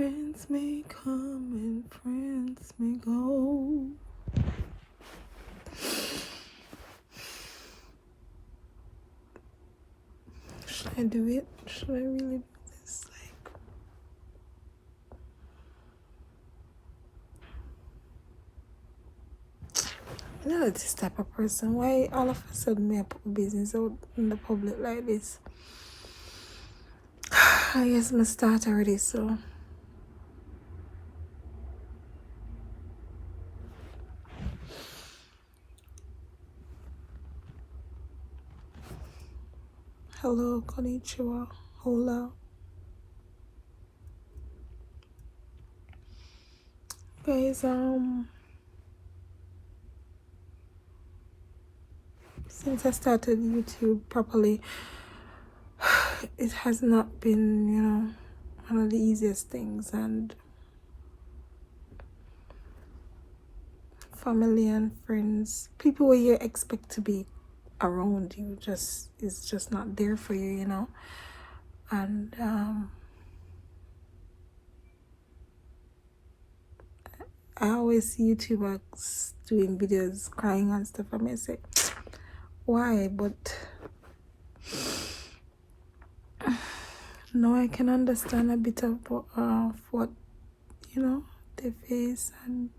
Friends may come and friends may go. Should I do it? Should I really do this? I'm not this type of person. Why all of a sudden me I put my business out in the public like this? I guess my start already, so. Hello, konnichiwa, hola. Guys, since I started YouTube properly, it has not been, one of the easiest things, and family and friends, people where you expect to be around you is just not there for you, and I always see YouTubers doing videos crying and stuff. I may say, why? But now I can understand a bit of what they face, and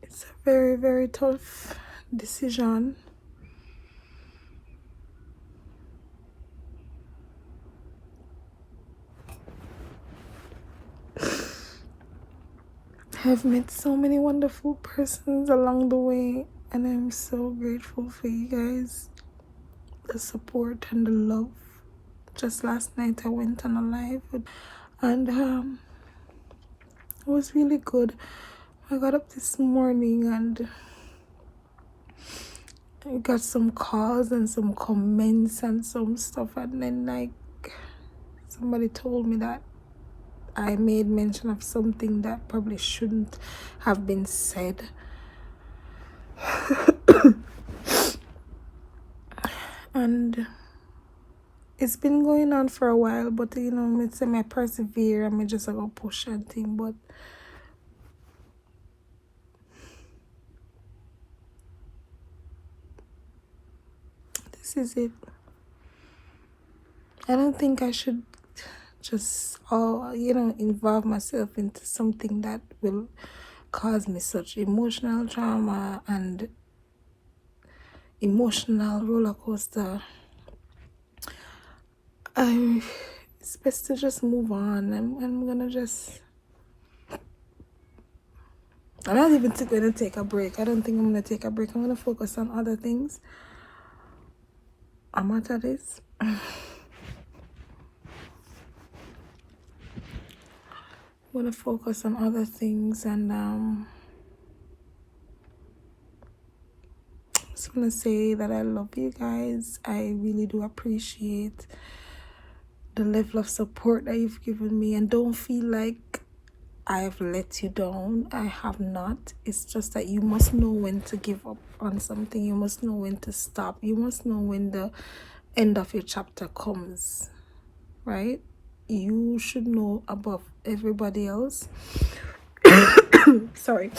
it's a very, very tough decision. I've met so many wonderful persons along the way, and I'm so grateful for you guys, the support and the love. Just last night I went on a live, and it was really good. I got up this morning and I got some calls and some comments and some stuff, and then somebody told me that I made mention of something that probably shouldn't have been said. And it's been going on for a while, but me say I persevere and I just go push and thing, but this is it. I don't think I should just involve myself into something that will cause me such emotional trauma and emotional roller coaster. It's best to just move on. I'm gonna just, I'm not even gonna take a break. I don't think I'm gonna take a break. I'm gonna focus on other things. I'm out of this. I'm gonna focus on other things, and I just want to say that I love you guys. I really do appreciate the level of support that you've given me, and don't feel like I've let you down. I have not. It's just that you must know when to give up on something. You must know when to stop. You must know when the end of your chapter comes, right? You should know above everybody else. Sorry.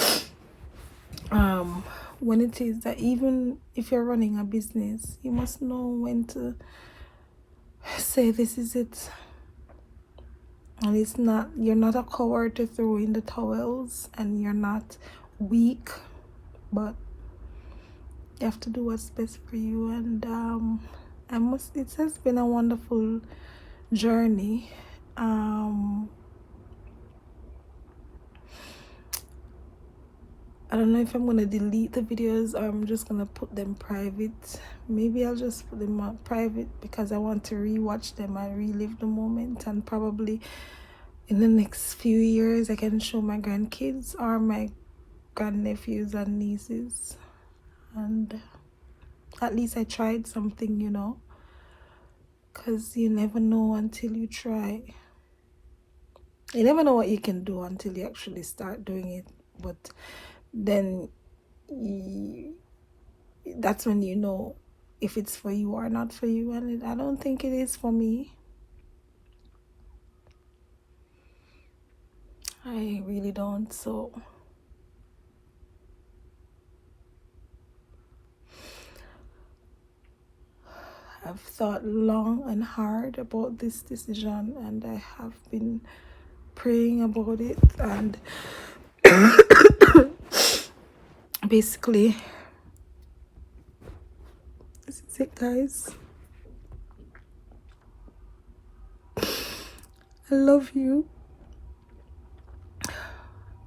When it is that even if you're running a business, you must know when to say this is it. And you're not a coward to throw in the towels, and you're not weak, but you have to do what's best for you. And it has been a wonderful journey. I don't know if I'm gonna delete the videos or I'm just gonna put them private. Maybe I'll just put them on private because I want to rewatch them and relive the moment, and probably in the next few years I can show my grandkids or my grandnephews and nieces. And at least I tried something, because you never know until you try. You never know what you can do until you actually start doing it, but then that's when you know if it's for you or not for you. And I don't think it is for me. I really don't. So I've thought long and hard about this decision, and I have been praying about it, and basically this is it, guys. I love you,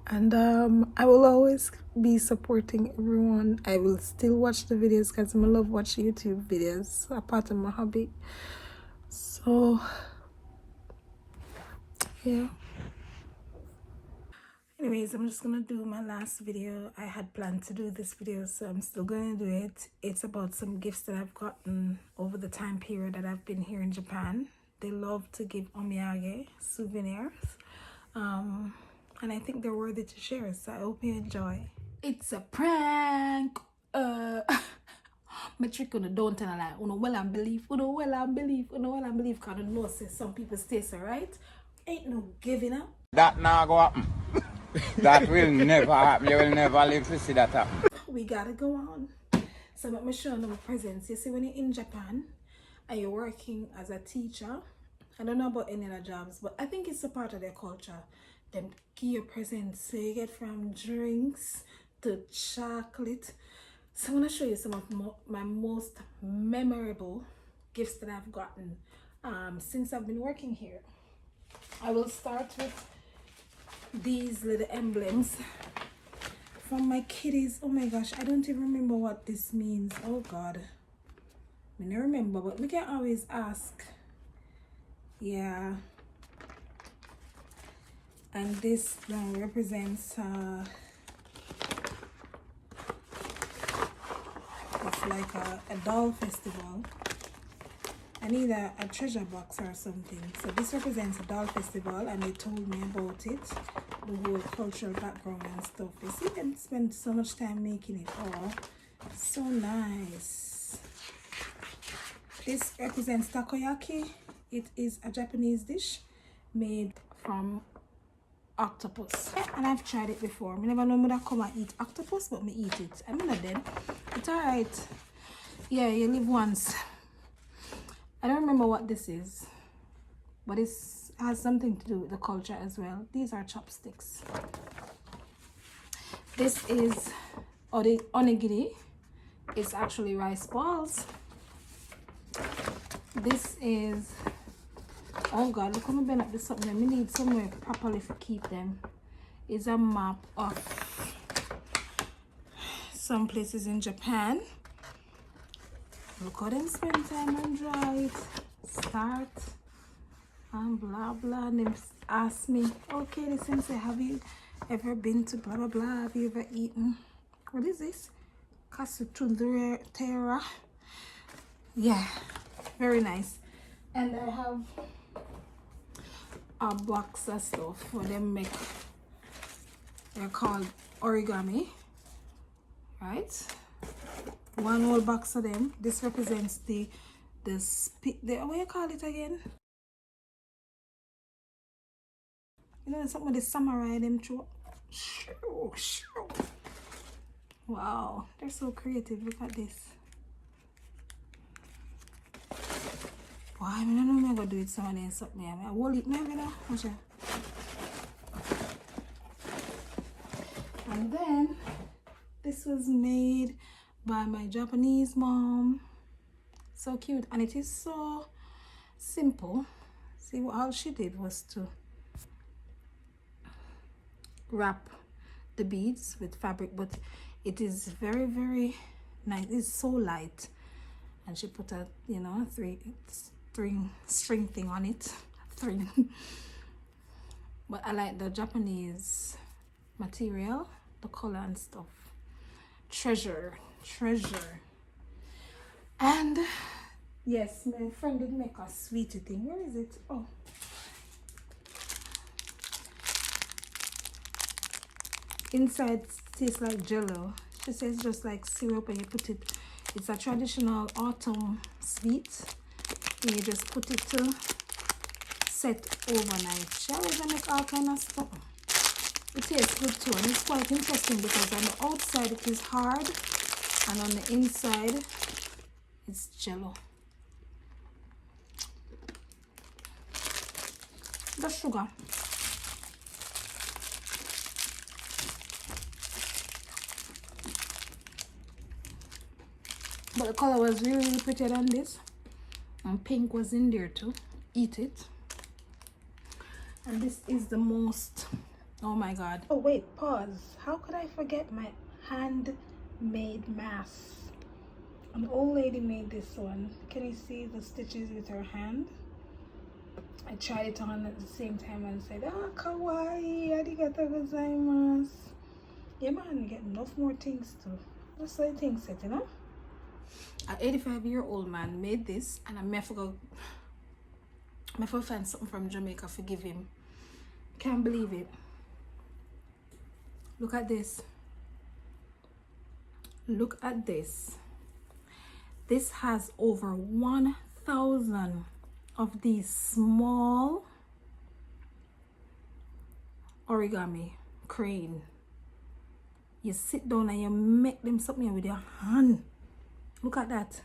and I will always be supporting everyone. I will still watch the videos because I love watching YouTube videos, a part of my hobby. So yeah, anyways, I'm just gonna do my last video. I had planned to do this video, so I'm still gonna do it. It's about some gifts that I've gotten over the time period that I've been here in Japan. They love to give omiyage souvenirs, and I think they're worthy to share, so I hope you enjoy. It's a prank. My trick on the don't tell a lie. Uno well and believe. Uno well and believe. Uno well and believe. Cause you know say some people stay so right. Ain't no giving up. That now go happen. That will never happen. You will never live to see that happen. We gotta go on. So let me show you my presents. You see, when you're in Japan and you're working as a teacher, I don't know about any other jobs, but I think it's a part of their culture. Them give you presents. So you get from drinks to chocolate. So I'm gonna show you some of my most memorable gifts that I've gotten since I've been working here. I will start with these little emblems from my kitties. Oh my gosh, I don't even remember what this means. Oh god, I don't remember, but we can always ask. Yeah, and this now represents it's like a doll festival. I need a treasure box or something. So this represents a doll festival, and they told me about it, the whole cultural background and stuff. You see them spend so much time making it. Oh, so nice. This represents takoyaki. It is a Japanese dish made from octopus, and I've tried it before. I never know that come and eat octopus, but me eat it. I'm not dead. It's alright. Yeah, you live once. I don't remember what this is, but it has something to do with the culture as well. These are chopsticks. This is onigiri. It's actually rice balls. This is, oh god, look how I'm been up this something. We need somewhere properly to keep them. It's a map of some places in Japan. Look how them spend time and draw it. Start and blah blah. And them ask me, okay, the sensei, have you ever been to blah blah blah? Have you ever eaten? What is this? Kasutundura. Yeah, very nice. And I have a box of stuff for them make. They're called origami, right? One whole box of them. This represents the what you call it again? You know, some of the samurai them through. Wow, they're so creative. Look at this. Wow, I don't know I'm gonna do it someone else up there. I will eat maybe now. And then this was made by my Japanese mom. So cute, and it is so simple. See, what all she did was to wrap the beads with fabric, but it is very, very nice. It's so light, and she put a, you know, string thing on it. But I like the Japanese material, the color and stuff. Treasure. And yes, my friend did make a sweetie thing. Where is it? Oh, inside tastes like jello. She says just like syrup, and you put it. It's a traditional autumn sweet. And you just put it to set overnight. Shall we make all kind of stuff? It tastes good too, and it's quite interesting because on the outside it is hard and on the inside it's jello. The sugar. But the color was really, really prettier than this. And pink was in there too. Eat it. And this is the most, oh my god. Oh wait, pause. How could I forget my handmade mask? An old lady made this one. Can you see the stitches with her hand? I tried it on at the same time and said, ah, kawaii, arigatou gozaimasu. Yeah man, get enough more things too. That's how things set, you know? An 85-year-old man made this, and I may forgot find something from Jamaica, forgive him. Can't believe it. Look at this. Look at this. This has over 1,000 of these small origami crane. You sit down and you make them something with your hand. Look at that.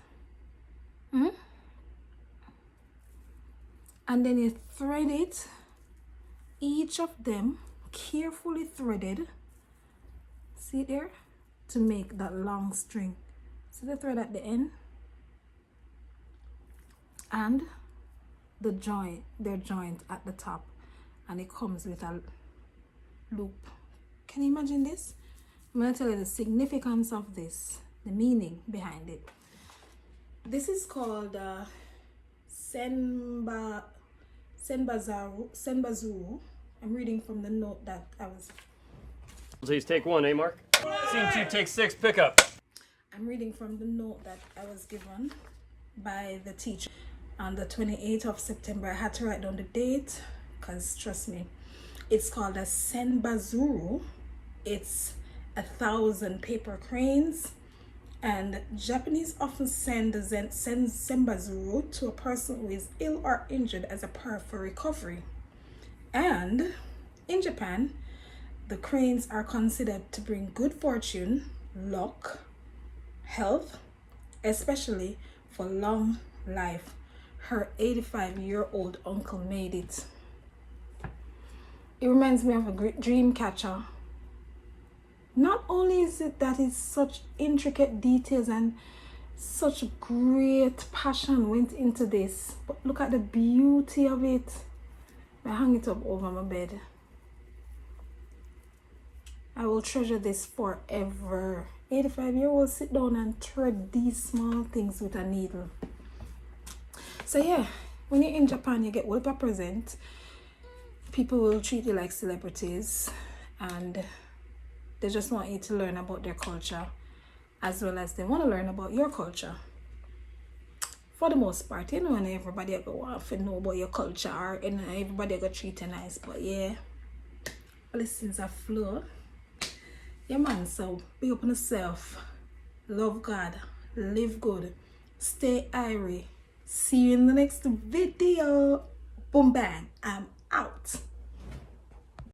And then you thread it, each of them carefully threaded, see there, to make that long string. See the thread at the end and the joint, their joint at the top, and it comes with a loop. Can you imagine this? I'm going to tell you the significance of this, the meaning behind it. This is called Senbazuru. I'm reading from the note that I was... Please take one, eh, Mark? Scene 2, take 6, pick up. I'm reading from the note that I was given by the teacher on the 28th of September. I had to write down the date because, trust me, it's called a Senbazuru. It's 1,000 paper cranes, and Japanese often send Senbazuru to a person who is ill or injured as a prayer for recovery. And in Japan, the cranes are considered to bring good fortune, luck, health, especially for long life. Her 85-year-old uncle made it. It reminds me of a great dream catcher. Not only is it that it's such intricate details and such great passion went into this, but look at the beauty of it. I hang it up over my bed. I will treasure this forever. 85-year-olds sit down and thread these small things with a needle. So yeah, when you're in Japan, you get what a present. People will treat you like celebrities, and they just want you to learn about their culture as well as they want to learn about your culture. For the most part, you know, and everybody go off and know about your culture, and everybody go treat you nice, but yeah, blessings are flow. Yeah man, so be up on yourself, love God, live good, stay irie. See you in the next video. Boom bang, I'm out.